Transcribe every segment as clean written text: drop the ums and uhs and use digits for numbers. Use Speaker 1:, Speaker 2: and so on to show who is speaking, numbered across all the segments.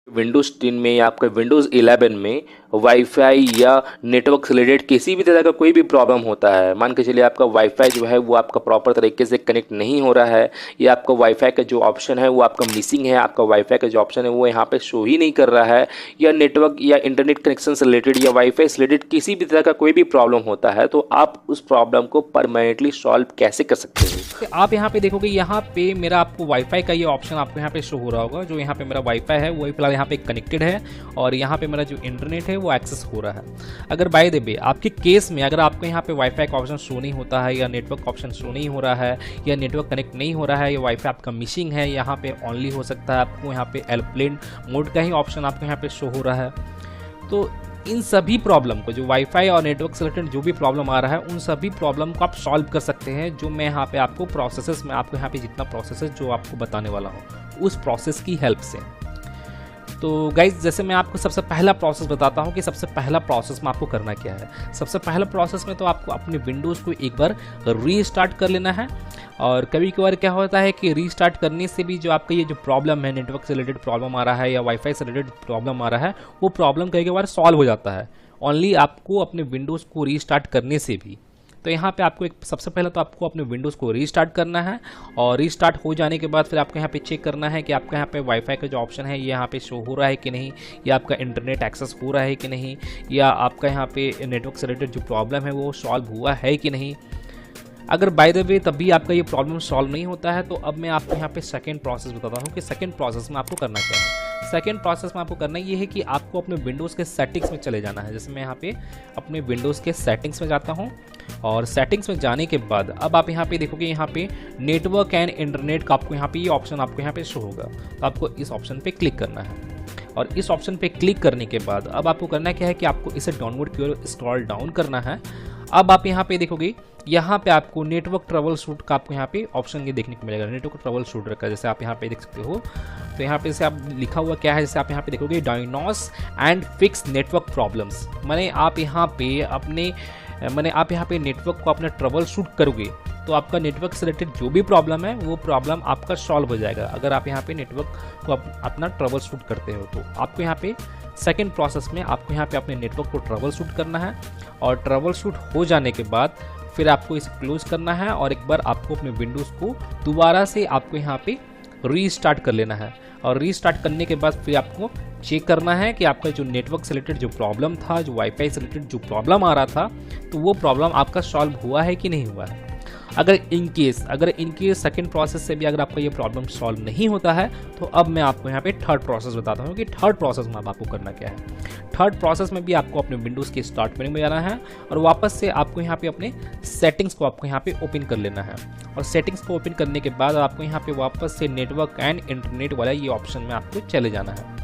Speaker 1: Windows 10 में या आपके विंडोज़ 11 में वाईफाई या नेटवर्क से रिलेटेड किसी भी तरह का कोई भी प्रॉब्लम होता है, मान के चलिए आपका वाईफाई जो है वो आपका प्रॉपर तरीके से कनेक्ट नहीं हो रहा है, या आपका वाईफाई का जो ऑप्शन है वो आपका मिसिंग है, आपका वाईफाई का जो ऑप्शन है वो यहाँ पे शो ही नहीं कर रहा है, या नेटवर्क या इंटरनेट कनेक्शन से रिलेटेड या वाईफाई से रिलेटेड किसी भी तरह का कोई भी प्रॉब्लम होता है, तो आप उस प्रॉब्लम को परमानेंटली सॉल्व कैसे कर सकते हो।
Speaker 2: आप यहाँ पे देखोगे, यहाँ पे मेरा आपको वाईफाई का ये ऑप्शन आपको यहाँ पे शो हो रहा होगा। जो यहाँ पे मेरा वाईफाई है वही फिलहाल यहाँ पे कनेक्टेड है और यहाँ पे मेरा जो इंटरनेट है वो एक्सेस हो रहा है। अगर बाय द वे आपके केस में अगर आपको यहाँ पे वाईफाई का ऑप्शन शो नहीं होता है, या नेटवर्क ऑप्शन शो नहीं हो रहा है, या नेटवर्क कनेक्ट नहीं हो रहा है, या वाईफाई आपका मिसिंग है, यहाँ पे ऑनली हो सकता है आपको यहाँ पे एयरप्लेन मोड का ही ऑप्शन आपको यहाँ पे शो हो रहा है, तो इन सभी प्रॉब्लम को, जो वाईफाई और नेटवर्क से रिलेटेड जो भी प्रॉब्लम आ रहा है, उन सभी प्रॉब्लम को आप सॉल्व कर सकते हैं। जो मैं यहाँ पे आपको प्रोसेसेस में आपको यहाँ पे जितना प्रोसेसेस जो आपको बताने वाला हूँ उस प्रोसेस की हेल्प से। तो गाइज, जैसे मैं आपको सबसे पहला प्रोसेस बताता हूँ कि सबसे पहला प्रोसेस में आपको करना क्या है। सबसे पहला प्रोसेस में तो आपको अपने विंडोज़ को एक बार रीस्टार्ट कर लेना है। और कभी कभार क्या होता है कि रीस्टार्ट करने से भी जो आपका ये जो प्रॉब्लम है, नेटवर्क से रिलेटेड प्रॉब्लम आ रहा है या वाईफाई से रिलेटेड प्रॉब्लम आ रहा है, वो प्रॉब्लम कई बार सॉल्व हो जाता है ओनली आपको अपने विंडोज़ को रीस्टार्ट करने से भी। तो यहाँ पे आपको सबसे पहले तो आपको अपने विंडोज़ को रीस्टार्ट करना है, और रीस्टार्ट हो जाने के बाद फिर आपको यहाँ पे चेक करना है कि आपका यहाँ पे वाईफाई का जो ऑप्शन है ये यहाँ पे शो हो रहा है कि नहीं, या आपका इंटरनेट एक्सेस हो रहा है कि नहीं, या आपका यहाँ पे नेटवर्क से रिलेटेड जो प्रॉब्लम है वो सॉल्व हुआ है कि नहीं। अगर बाय द वे तब भी आपका ये प्रॉब्लम सॉल्व नहीं होता है, तो अब मैं आपको यहाँ पे सेकंड प्रोसेस बताता हूँ कि सेकंड प्रोसेस में आपको करना क्या है। सेकंड प्रोसेस में आपको करना ये है कि आपको अपने विंडोज़ के सेटिंग्स में चले जाना है। जैसे मैं यहाँ पे अपने विंडोज़ के सेटिंग्स में जाता हूँ, और सेटिंग्स में जाने के बाद अब आप यहाँ पे देखोगे, यहाँ पे नेटवर्क एंड इंटरनेट का आपको यहाँ पे ये ऑप्शन आपको यहाँ पे शो होगा। तो आपको इस ऑप्शन पे क्लिक करना है, और इस ऑप्शन पे क्लिक करने के बाद अब आपको करना क्या है कि आपको इसे डाउनलोड की ओर स्क्रॉल डाउन करना है। अब आप यहाँ पे देखोगे, यहाँ पे आपको नेटवर्क ट्रबल शूट का आपको यहाँ पे ऑप्शन ये देखने को मिलेगा, नेटवर्क ट्रबल शूटर का, जैसे आप यहाँ पे देख सकते हो। तो यहाँ पे से आप लिखा हुआ क्या है, जैसे आप यहाँ पे देखोगे diagnose and fix network problems, माने आप यहाँ पे नेटवर्क को अपना ट्रबल शूट करोगे तो आपका नेटवर्क से रिलेटेड जो भी प्रॉब्लम है वो प्रॉब्लम आपका सॉल्व हो जाएगा। अगर आप यहाँ पे नेटवर्क को अपना ट्रबल शूट करते हो, तो आपको यहाँ पे सेकेंड प्रोसेस में आपको यहाँ पे अपने नेटवर्क को ट्रबल शूट करना है, और ट्रबल शूट हो जाने के बाद फिर आपको इसे क्लोज करना है, और एक बार आपको अपने विंडोज़ को दोबारा से आपको यहाँ पे रीस्टार्ट कर लेना है। और रीस्टार्ट करने के बाद फिर आपको चेक करना है कि आपका जो नेटवर्क से रिलेटेड जो प्रॉब्लम था, जो वाईफाई से रिलेटेड जो प्रॉब्लम आ रहा था, तो वो प्रॉब्लम आपका सॉल्व हुआ है कि नहीं हुआ है। अगर इनकेस सेकंड प्रोसेस से भी अगर आपका ये प्रॉब्लम सॉल्व नहीं होता है, तो अब मैं आपको यहाँ पे थर्ड प्रोसेस बताता हूँ कि थर्ड प्रोसेस में अब आपको करना क्या है। थर्ड प्रोसेस में भी आपको अपने विंडोज़ के स्टार्ट मेन्यू में जाना है, और वापस से आपको यहाँ पे अपने सेटिंग्स को आपको यहाँ पे ओपन कर लेना है। और सेटिंग्स को ओपन करने के बाद आपको यहाँ पे वापस से नेटवर्क एंड इंटरनेट वाला ये ऑप्शन में आपको चले जाना है,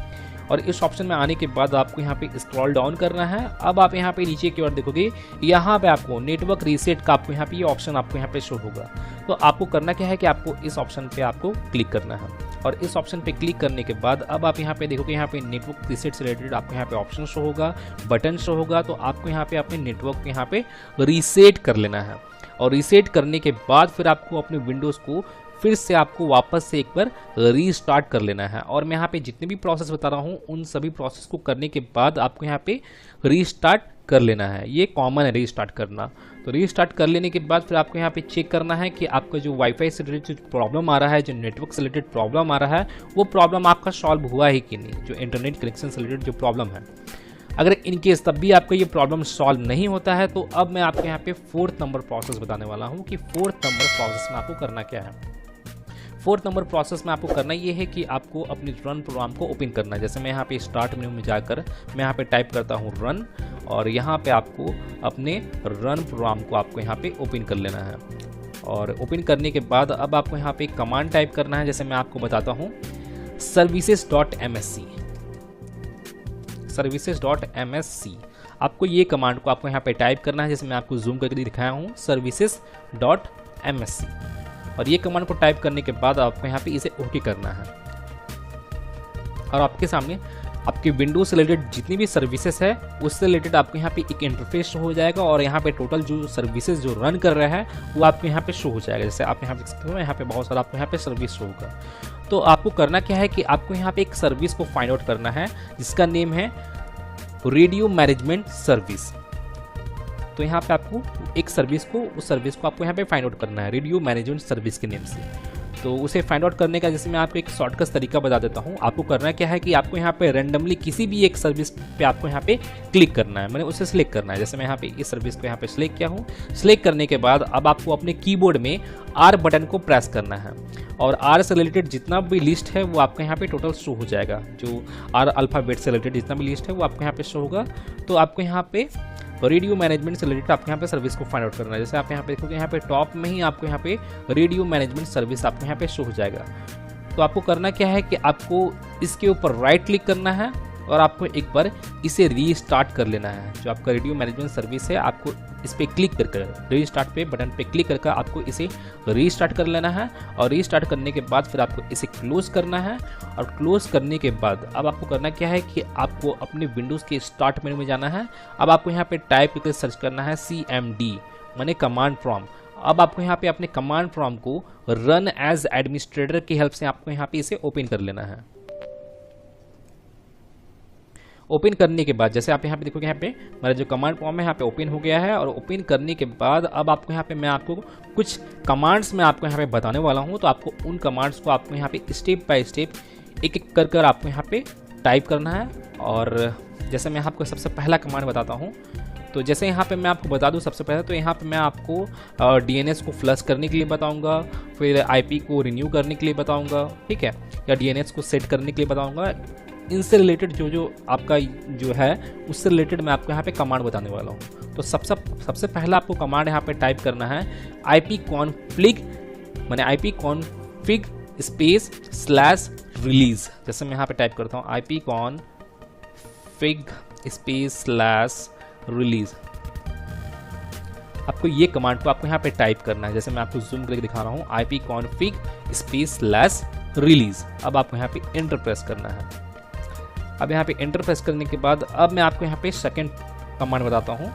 Speaker 2: और इस ऑप्शन में आने के बाद आपको यहाँ पे स्क्रॉल डाउन करना है। अब आप यहाँ पे नीचे की ओर देखोगे, यहाँ पे आपको नेटवर्क रीसेट का आपको यहाँ पे ये ऑप्शन आपको यहाँ पे शो होगा। तो आपको करना क्या है कि आपको इस ऑप्शन पे आपको क्लिक करना है, और इस ऑप्शन पे क्लिक करने के बाद अब आप यहाँ पे देखोगे, यहाँ पे नेटवर्क रीसेट से रिलेटेड आपको यहाँ पे ऑप्शन शो होगा, बटन शो होगा। तो आपको यहाँ पे अपने नेटवर्क को यहाँ पे रीसेट कर लेना है, और रीसेट करने के बाद फिर आपको अपने विंडोज़ को फिर से आपको वापस से एक बार रीस्टार्ट कर लेना है। और मैं यहाँ पे जितने भी प्रोसेस बता रहा हूँ उन सभी प्रोसेस को करने के बाद आपको यहाँ पे रीस्टार्ट कर लेना है। ये कॉमन है रीस्टार्ट करना। तो रीस्टार्ट कर लेने के बाद फिर आपको यहाँ पे चेक करना है कि आपका जो वाईफाई से रिलेटेड प्रॉब्लम आ रहा है, जो नेटवर्क से रिलेटेड प्रॉब्लम आ रहा है, वो प्रॉब्लम आपका सॉल्व हुआ है कि नहीं, जो इंटरनेट कनेक्शन से रिलेटेड जो प्रॉब्लम है। अगर इनकेस तब भी आपका ये प्रॉब्लम सॉल्व नहीं होता है, तो अब मैं आपको यहाँ पे फोर्थ नंबर प्रोसेस बताने वाला हूँ कि फोर्थ नंबर प्रोसेस में आपको करना क्या है। फोर्थ नंबर प्रोसेस में आपको करना ये है कि आपको अपने रन प्रोग्राम को ओपन करना है। जैसे मैं यहाँ पे स्टार्ट मेन्यू में जाकर मैं यहाँ पे टाइप करता हूँ रन, और यहाँ पे आपको अपने रन प्रोग्राम को आपको यहाँ पे ओपन कर लेना है। और ओपन करने के बाद अब आपको यहाँ पे कमांड टाइप करना है। जैसे मैं आपको बताता हूँ services.msc, services.msc, आपको ये कमांड को आपको यहाँ पे टाइप करना है। जैसे मैं आपको जूम करके दिखाया हूँ services.msc, और ये कमांड को टाइप करने के बाद आपको यहाँ पे इसे ओके करना है, और आपके सामने आपके विंडोज से रिलेटेड जितनी भी सर्विसेज है उससे रिलेटेड आपको यहाँ पे एक इंटरफेस शो हो जाएगा, और यहाँ पे टोटल जो सर्विसेज जो रन कर रहा है वो आपको यहाँ पे शो हो जाएगा। जैसे आप यहाँ पे देख सकते हो, यहाँ पे बहुत सारा आपको यहाँ पे सर्विस शो होगा। तो आपको करना क्या है कि आपको यहाँ पे एक सर्विस को फाइंड आउट करना है जिसका नेम है रेडियो मैनेजमेंट सर्विस। तो यहाँ पे आपको एक सर्विस को आपको यहाँ पे फाइंड आउट करना है रेडियो मैनेजमेंट सर्विस के नेम से। तो उसे फाइंड आउट करने का जैसे मैं आपको एक शॉर्टकट तरीका बता देता हूँ। आपको करना क्या है कि आपको यहाँ पे रैंडमली किसी भी एक सर्विस पे आपको यहाँ पे क्लिक करना है, मैंने उसे सिलेक्ट करना है। जैसे मैं यहाँ पे इस सर्विस को यहाँ पे सिलेक्ट किया हूँ। सिलेक्ट करने के बाद अब आपको अपने कीबोर्ड में R बटन को प्रेस करना है और R से रिलेटेड जितना भी लिस्ट है वो आपको यहाँ पे टोटल शो हो जाएगा। जो R अल्फ़ाबेट से रिलेटेड जितना भी लिस्ट है वो आपको यहाँ पे शो होगा। तो आपको यहाँ पे रेडियो मैनेजमेंट से रिलेटेड आपको यहाँ पे सर्विस को फाइंड आउट करना है। जैसे आप यहाँ पे देखोगे यहाँ पे टॉप में ही आपको यहाँ पे रेडियो मैनेजमेंट सर्विस आपको यहाँ पे शो हो जाएगा। तो आपको करना क्या है कि आपको इसके ऊपर राइट क्लिक करना है और आपको एक बार इसे रीस्टार्ट कर लेना है। जो आपका रेडियो मैनेजमेंट सर्विस है आपको इस पर क्लिक कर रीस्टार्ट पे बटन पे क्लिक करके आपको इसे रीस्टार्ट कर लेना है। और रीस्टार्ट करने के बाद फिर आपको इसे क्लोज करना है। और क्लोज करने के बाद अब आपको करना क्या है कि आपको अपने विंडोज़ के स्टार्ट मेनू में जाना है। अब आपको यहाँ पे टाइप करके सर्च करना है CMD माने कमांड प्रॉम्प्ट। अब आपको यहाँ पे अपने कमांड प्रॉम्प्ट को रन एज एडमिनिस्ट्रेटर की हेल्प से आपको यहाँ पे इसे ओपन कर लेना है। ओपन करने के बाद जैसे आप यहाँ पे देखोगे यहाँ पे मेरा जो कमांड प्रॉम्प्ट है यहाँ पे ओपन हो गया है। और ओपन करने के बाद अब आपको यहाँ पे मैं आपको कुछ कमांड्स में आपको यहाँ पे बताने वाला हूँ। तो आपको उन कमांड्स को आपको यहाँ पे स्टेप बाय स्टेप एक एक कर आपको यहाँ पे टाइप करना है। और जैसे मैं आपको सबसे पहला कमांड बताता हूँ। तो जैसे यहाँ पे मैं आपको बता दूँ सबसे पहले तो यहाँ पे मैं आपको DNS को फ्लश करने के लिए बताऊँगा, फिर IP को रिन्यू करने के लिए बताऊँगा, ठीक है, या DNS को सेट करने के लिए बताऊँगा। इनसे रिलेटेड जो आपका जो है उससे रिलेटेड मैं आपको यहाँ पे कमांड बताने वाला हूँ। तो सबसे पहला आपको कमांड यहाँ पे टाइप करना है ipconfig माने ipconfig स्पेस /release। जैसे मैं यहाँ पे टाइप करता हूँ ipconfig स्पेस /release। आपको ये कमांड को आपको यहाँ पे टाइप करना है। जैसे मैं आपको जूम करके दिखा रहा हूँ ipconfig स्पेस /release। अब आपको यहाँ पे एंटर प्रेस करना है। अब यहाँ पे एंटर प्रेस करने के बाद अब मैं आपको यहाँ पे सेकंड कमांड बताता हूँ।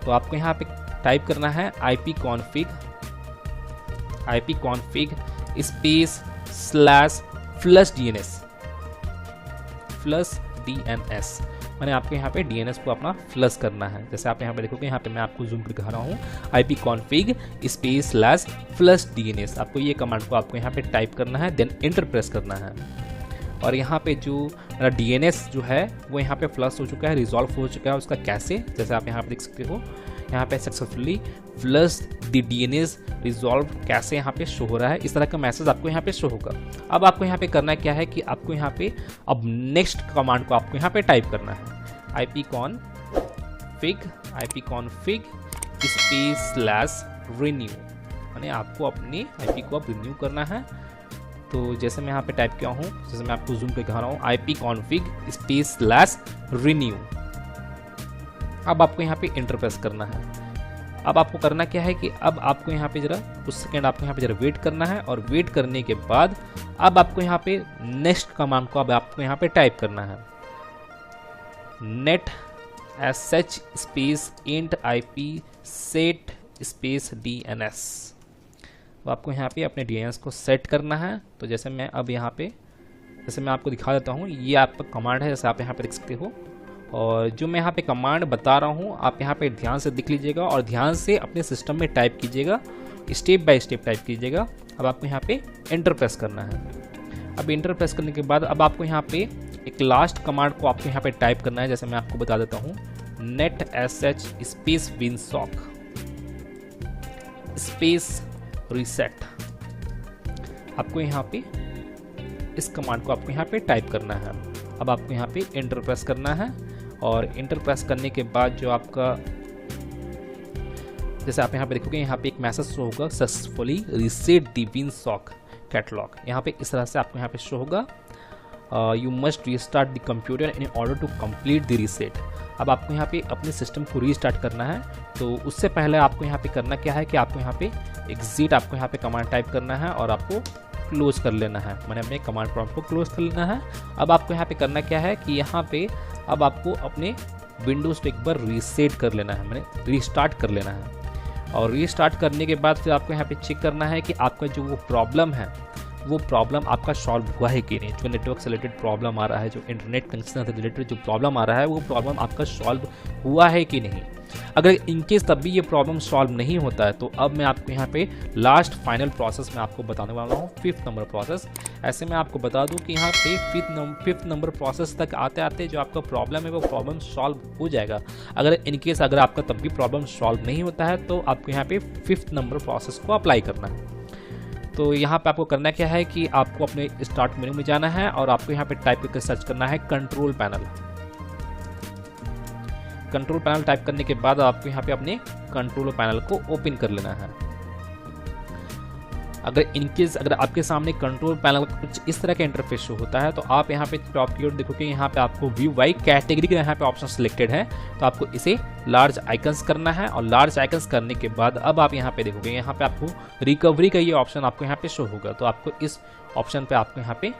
Speaker 2: तो आपको यहाँ पे टाइप करना है ipconfig स्पेस /DNS मैंने आपको यहाँ पे DNS को अपना फ्लश करना है। जैसे आप यहाँ पे देखोगे यहाँ पे मैं आपको जूम करके दिखा रहा हूँ ipconfig स्पेस /DNS। आपको ये कमांड को आपको यहाँ पे टाइप करना है, देन एंटर प्रेस करना है। और यहाँ पे जो मेरा DNS जो है वो यहाँ पे फ्लश हो चुका है, रिजॉल्व हो चुका है। उसका कैसे, जैसे आप यहाँ पे देख सकते हो यहाँ पे successfully flush the DNS resolve कैसे यहाँ पे शो हो रहा है। इस तरह का मैसेज आपको यहाँ पे शो होगा। अब आपको यहाँ पे करना क्या है कि आपको यहाँ पे अब नेक्स्ट कमांड को आपको यहाँ पे टाइप करना है ipconfig स्पेस /renew यानी आपको अपनी IP को अब रिन्यू करना है। तो जैसे मैं यहाँ पे टाइप किया हूँ, जैसे मैं आपको जूम करके दिखा रहा हूँ ipconfig स्पेस /renew। अब आपको यहाँ पे एंटर प्रेस करना है। अब आपको करना क्या है कि अब आपको यहाँ पे जरा कुछ सेकंड आपको यहाँ पे जरा वेट करना है। और वेट करने के बाद अब आपको यहाँ पे नेक्स्ट कमांड को अब आपको यहाँ पे टाइप करना है net sh space int IP set space DNS। तो आपको यहाँ पे अपने DNS को सेट करना है। तो जैसे मैं अब यहाँ पे जैसे मैं आपको दिखा देता हूँ, ये आपका कमांड है जैसे आप यहाँ पे देख सकते हो। और जो मैं यहाँ पे कमांड बता रहा हूँ आप यहाँ पे ध्यान से देख लीजिएगा और ध्यान से अपने सिस्टम में टाइप कीजिएगा, स्टेप बाय स्टेप टाइप कीजिएगा। अब आपको यहाँ पे एंटर प्रेस करना है। अब एंटर प्रेस करने के बाद अब आपको यहाँ पे एक लास्ट कमांड को आपको यहाँ पे टाइप करना है। जैसे मैं आपको बता देता हूँ net sh space winsock space reset. आपको यहाँ पे इस कमांड को आपको यहाँ पे टाइप करना है। अब आपको यहाँ पे एंटर प्रेस करना है। और एंटर प्रेस करने के बाद जो आपका जैसे आप यहाँ पे देखोगे यहाँ पे एक मैसेज शो होगा successfully reset the winsock catalogue. यहाँ पे इस तरह से आपको यहाँ पे शो होगा you must restart the computer in order to complete the reset. अब आपको यहाँ पे अपने सिस्टम को रीस्टार्ट करना है। तो उससे पहले आपको यहाँ पे करना क्या है कि आपको यहाँ पे एग्जिट आपको यहाँ पे कमांड टाइप करना है और आपको क्लोज कर लेना है, मैंने अपने कमांड प्रॉम्प्ट को क्लोज कर लेना है। अब आपको यहाँ पे करना क्या है कि यहाँ पे अब आपको अपने विंडोज़ को एक बार रीसेट कर लेना है, मैंने रीस्टार्ट कर लेना है। और रीस्टार्ट करने के बाद फिर आपको यहाँ पे चेक करना है कि आपका जो वो प्रॉब्लम है वो प्रॉब्लम आपका सॉल्व हुआ है कि नहीं। जो नेटवर्क से रिलेटेड प्रॉब्लम आ रहा है, जो इंटरनेट कनेक्शन से रिलेटेड जो प्रॉब्लम आ रहा है, वो प्रॉब्लम आपका सॉल्व हुआ है कि नहीं। अगर इनकेस तब भी ये प्रॉब्लम सॉल्व नहीं होता है तो अब मैं आपको यहाँ पे लास्ट फाइनल प्रोसेस में आपको बताने वाला हूँ, 5th नंबर प्रोसेस। ऐसे मैं आपको बता दूँ कि यहाँ पे 5th नंबर प्रोसेस तक आते आते जो आपका प्रॉब्लम है वो प्रॉब्लम सॉल्व हो जाएगा। अगर इनकेस अगर आपका तब भी प्रॉब्लम सॉल्व नहीं होता है तो आपको यहाँ पे 5th नंबर प्रोसेस को अप्लाई करना है। तो यहाँ पे आपको करना क्या है कि आपको अपने स्टार्ट मेनू में जाना है और आपको यहाँ पे टाइप करके सर्च करना है control panel. Control panel type करने के बाद आपको यहाँ पे अपने कंट्रोल पैनल को ओपन कर लेना है। अगर आपके सामने कंट्रोल पैनल कुछ इस तरह का इंटरफेस शो होता है तो आप यहाँ पे टॉप की ओर देखोगे, यहाँ पे आपको व्यू बाय कैटेगरी का यहाँ पे ऑप्शन सिलेक्टेड है, तो आपको इसे लार्ज आइकन्स करना है। और लार्ज आइकन्स करने के बाद अब आप यहाँ पे देखोगे, यहाँ पे आपको रिकवरी का ये ऑप्शन आपको यहाँ पे शो होगा, तो आपको इस ऑप्शन पे आपको यहाँ पे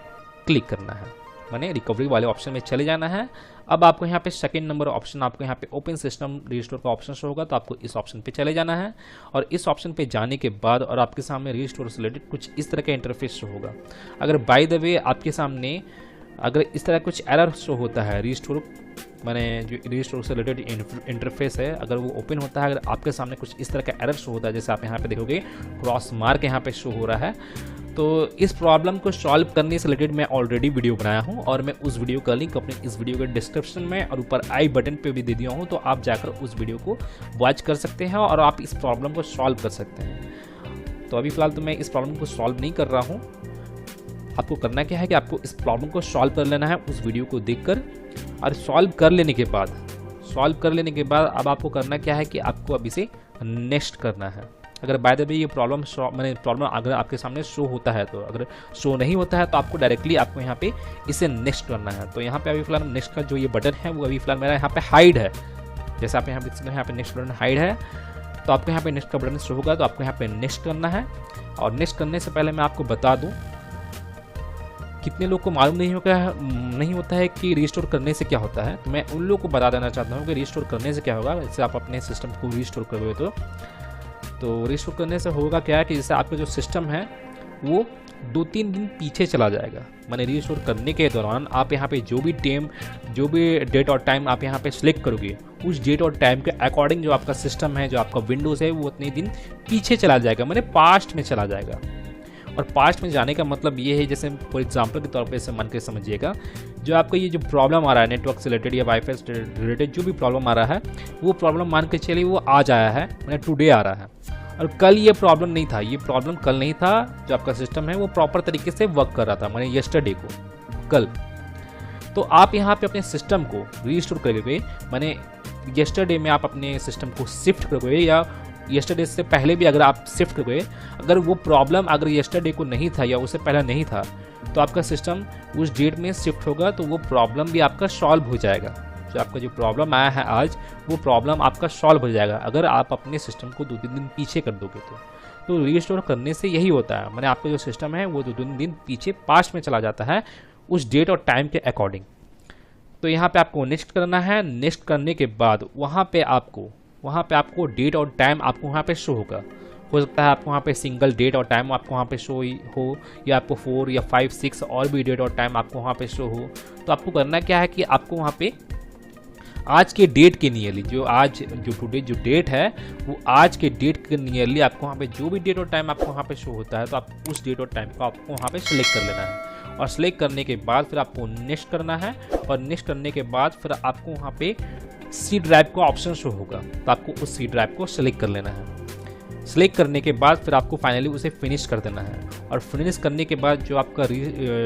Speaker 2: क्लिक करना है, माने रिकवरी वाले ऑप्शन में चले जाना है। अब आपको यहाँ पे 2nd नंबर ऑप्शन आपको यहाँ पे ओपन सिस्टम रिस्टोर का ऑप्शन शो होगा, तो आपको इस ऑप्शन पे चले जाना है। और इस ऑप्शन पे जाने के बाद और आपके सामने रिस्टोर से रिलेटेड कुछ इस तरह का इंटरफेस शो होगा। अगर बाय द वे आपके सामने अगर इस तरह कुछ एरर शो होता है, रिस्टोर माने जो रिस्टोर से रिलेटेड इंटरफेस है, अगर वो ओपन होता है, अगर आपके सामने कुछ इस तरह का एरर शो होता है, जैसे आप यहाँ पे देखोगे क्रॉस मार्क यहाँ पे शो हो रहा है, तो इस प्रॉब्लम को सॉल्व करने से रिलेटेड मैं ऑलरेडी वीडियो बनाया हूं और मैं उस वीडियो का लिंक अपने इस वीडियो के डिस्क्रिप्शन में और ऊपर आई बटन पे भी दे दिया हूं, तो आप जाकर उस वीडियो को वॉच कर सकते हैं और आप इस प्रॉब्लम को सॉल्व कर सकते हैं। तो अभी फिलहाल तो मैं इस प्रॉब्लम को सॉल्व नहीं कर रहा हूँ। आपको करना क्या है कि आपको इस प्रॉब्लम को सॉल्व कर लेना है उस वीडियो को देखकर, और सॉल्व कर लेने के बाद अब आपको करना क्या है कि आपको अब इसे नेक्स्ट करना है। अगर बाय द वे ये प्रॉब्लम अगर आपके सामने शो होता है, तो अगर शो नहीं होता है तो आपको डायरेक्टली आपको यहाँ पे इसे नेक्स्ट करना है। तो यहाँ पे अभी फिलहाल नेक्स्ट का जो ये बटन है वो अभी फिलहाल मेरा यहाँ पे हाइड है, जैसे आप यहाँ पे देख सकते हैं, यहाँ पे नेक्स्ट बटन हाइड है, तो आपको यहाँ पे नेक्स्ट का बटन शो होगा, तो आपको यहाँ पे नेक्स्ट करना है। और नेक्स्ट करने से पहले मैं आपको बता दूँ, कितने लोग को मालूम नहीं होता है कि रिस्टोर करने से क्या होता है, तो मैं उन लोगों को बता देना चाहता हूँ कि रिस्टोर करने से क्या होगा। जैसे आप अपने सिस्टम को रिस्टोर करोगे तो रिस्टोर करने से होगा क्या है कि जैसे आपका जो सिस्टम है वो 2-3 दिन पीछे चला जाएगा। माने रिस्टोर करने के दौरान आप यहाँ पे जो भी डेट और टाइम आप यहाँ पे सिलेक्ट करोगे, उस डेट और टाइम के अकॉर्डिंग जो आपका सिस्टम है, जो आपका विंडोज़ है, वो उतने दिन पीछे चला जाएगा, माने पास्ट में चला जाएगा। और पास्ट में जाने का मतलब ये है, जैसे फॉर एग्जांपल के तौर पे इसे मान के समझिएगा, जो आपका ये जो प्रॉब्लम आ रहा है नेटवर्क से रिलेटेड या वाईफाई से रिलेटेड जो भी प्रॉब्लम आ रहा है, वो प्रॉब्लम मान के चलिए वो आज आया है, मैंने टुडे आ रहा है, और कल ये प्रॉब्लम नहीं था, ये प्रॉब्लम कल नहीं था। जो आपका सिस्टम है वो प्रॉपर तरीके से वर्क कर रहा था, मैंने येस्टरडे को, कल। तो आप यहाँ पे अपने सिस्टम को रीस्टोर करोगे, मैंने येस्टरडे में आप अपने सिस्टम को शिफ्ट करोगे, या येस्टरडे से पहले भी अगर आप शिफ्ट करोगे, अगर वो प्रॉब्लम अगर येस्टरडे को नहीं था या उससे पहले नहीं था, तो आपका सिस्टम उस डेट में शिफ्ट होगा, तो वो प्रॉब्लम भी आपका सॉल्व हो जाएगा। जो आपका जो प्रॉब्लम आया है आज, वो प्रॉब्लम आपका सॉल्व हो जाएगा अगर आप अपने सिस्टम को 2-3 दिन पीछे कर दोगे तो रीस्टोर करने से यही होता है, मैंने आपका जो सिस्टम है वो 2-3 दिन पीछे पास्ट में चला जाता है उस डेट और टाइम के अकॉर्डिंग। तो यहाँ पे आपको नेक्स्ट करना है। नेक्स्ट करने के बाद वहाँ पे आपको डेट और टाइम आपको वहाँ पे शो होगा। हो सकता है आपको वहाँ पे सिंगल डेट और टाइम आपको वहाँ पे शो हो, या आपको 4 या 5, 6 और भी डेट और टाइम आपको वहाँ पे शो हो। तो आपको करना क्या है कि आपको वहाँ पे आज के डेट के नियरली, जो टुडे जो डेट है वो आज के डेट के नियरली आपको वहाँ पे जो भी डेट और टाइम आपको वहाँ पे शो होता है, तो आप उस डेट और टाइम को आपको वहाँ पे सिलेक्ट कर लेना है। और सिलेक्ट करने के बाद फिर आपको नेक्स्ट करना है, और नेक्स्ट करने के बाद फिर आपको वहाँ पे सी ड्राइव का ऑप्शन शो होगा, तो आपको उस सी ड्राइव को सिलेक्ट कर लेना है। सिलेक्ट करने के बाद फिर आपको फाइनली उसे फिनिश कर देना है, और फिनिश करने के बाद जो आपका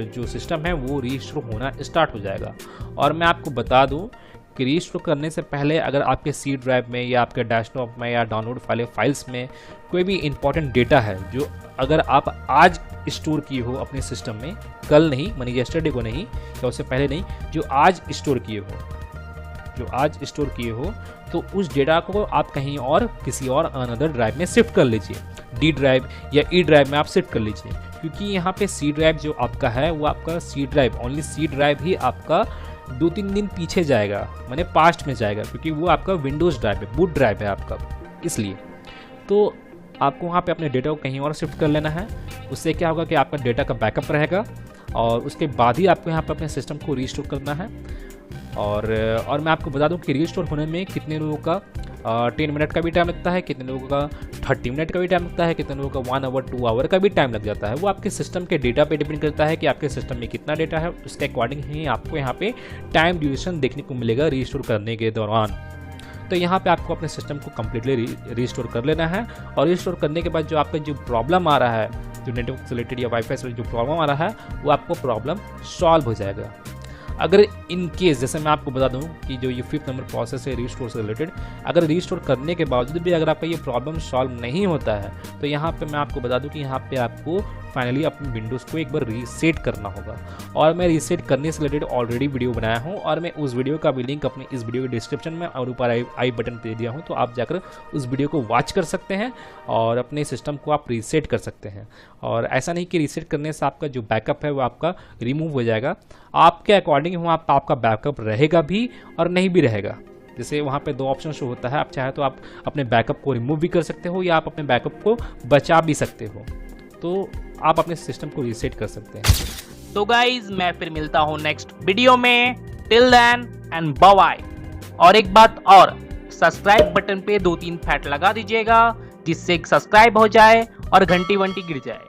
Speaker 2: जो सिस्टम है वो रीस्टोर होना स्टार्ट हो जाएगा। और मैं आपको बता दूं कि रीस्टोर करने से पहले अगर आपके सी ड्राइव में या आपके डेस्कटॉप में या डाउनलोड फाइल्स में कोई भी इंपॉर्टेंट डेटा है जो अगर आप आज स्टोर किए हो अपने सिस्टम में, कल नहीं, माने येस्टरडे को नहीं या उससे पहले नहीं, जो आज स्टोर किए हो, तो उस डेटा को आप कहीं और किसी और अनदर ड्राइव में शिफ्ट कर लीजिए, डी ड्राइव या ई ड्राइव में आप शिफ्ट कर लीजिए। क्योंकि यहाँ पे सी ड्राइव जो आपका है वो आपका सी ड्राइव ही आपका 2-3 दिन पीछे जाएगा, माने पास्ट में जाएगा, क्योंकि वो आपका विंडोज़ ड्राइव है, बूट ड्राइव है आपका, इसलिए। तो आपको वहाँ पे अपने डेटा को कहीं और शिफ्ट कर लेना है। उससे क्या होगा कि आपका डेटा का बैकअप रहेगा और उसके बाद ही आपको यहाँ पर अपने सिस्टम को रीस्टोर करना है। और मैं आपको बता दूं कि रीस्टोर होने में कितने लोगों का 10 मिनट का भी टाइम लगता है, कितने लोगों का 30 मिनट का भी टाइम लगता है, कितने लोगों का 1 आवर 2 आवर का भी टाइम लग जाता है। वो आपके सिस्टम के डेटा पे डिपेंड करता है कि आपके सिस्टम में कितना डेटा है, उसके अकॉर्डिंग ही आपको यहाँ पे टाइम ड्यूरेशन देखने को मिलेगा रीस्टोर करने के दौरान। तो यहाँ पे आपको अपने सिस्टम को कम्प्लीटली रीस्टोर कर लेना है और रीस्टोर करने के बाद जो आपका जो प्रॉब्लम आ रहा है, जो नेटवर्क से रिलेटेड या वाईफाई से जो प्रॉब्लम आ रहा है, वो आपको प्रॉब्लम सॉल्व हो जाएगा। अगर इन केस जैसे मैं आपको बता दूं कि जो ये 5th नंबर प्रोसेस है रीस्टोर से रिलेटेड, अगर रीस्टोर करने के बावजूद भी अगर आपका ये प्रॉब्लम सॉल्व नहीं होता है तो यहाँ पे मैं आपको बता दूं कि यहाँ पे आपको फाइनली अपने विंडोज़ को एक बार रीसेट करना होगा। और मैं रीसेट करने से रिलेटेड ऑलरेडी वीडियो बनाया हूँ और मैं उस वीडियो का भी लिंक अपने इस वीडियो के डिस्क्रिप्शन में और ऊपर आई बटन दे दिया हूँ, तो आप जाकर उस वीडियो को वॉच कर सकते हैं और अपने सिस्टम को आप रीसेट कर सकते हैं। और ऐसा नहीं कि रीसेट करने से आपका जो बैकअप है वो आपका रिमूव हो जाएगा, आपके अकॉर्डिंग वहाँ आपका बैकअप रहेगा भी और नहीं भी रहेगा। जैसे वहाँ पे 2 ऑप्शन शो होता है, आप चाहे तो आप अपने बैकअप को रिमूव भी कर सकते हो या आप अपने बैकअप को बचा भी सकते हो, तो आप अपने सिस्टम को रीसेट कर सकते हैं।
Speaker 3: तो गाइज मैं फिर मिलता हूँ नेक्स्ट वीडियो में, till then and bye bye. और एक बात और, सब्सक्राइब बटन पे 2-3 फैट लगा दीजिएगा जिससे सब्सक्राइब हो जाए और घंटी वंटी गिर जाए।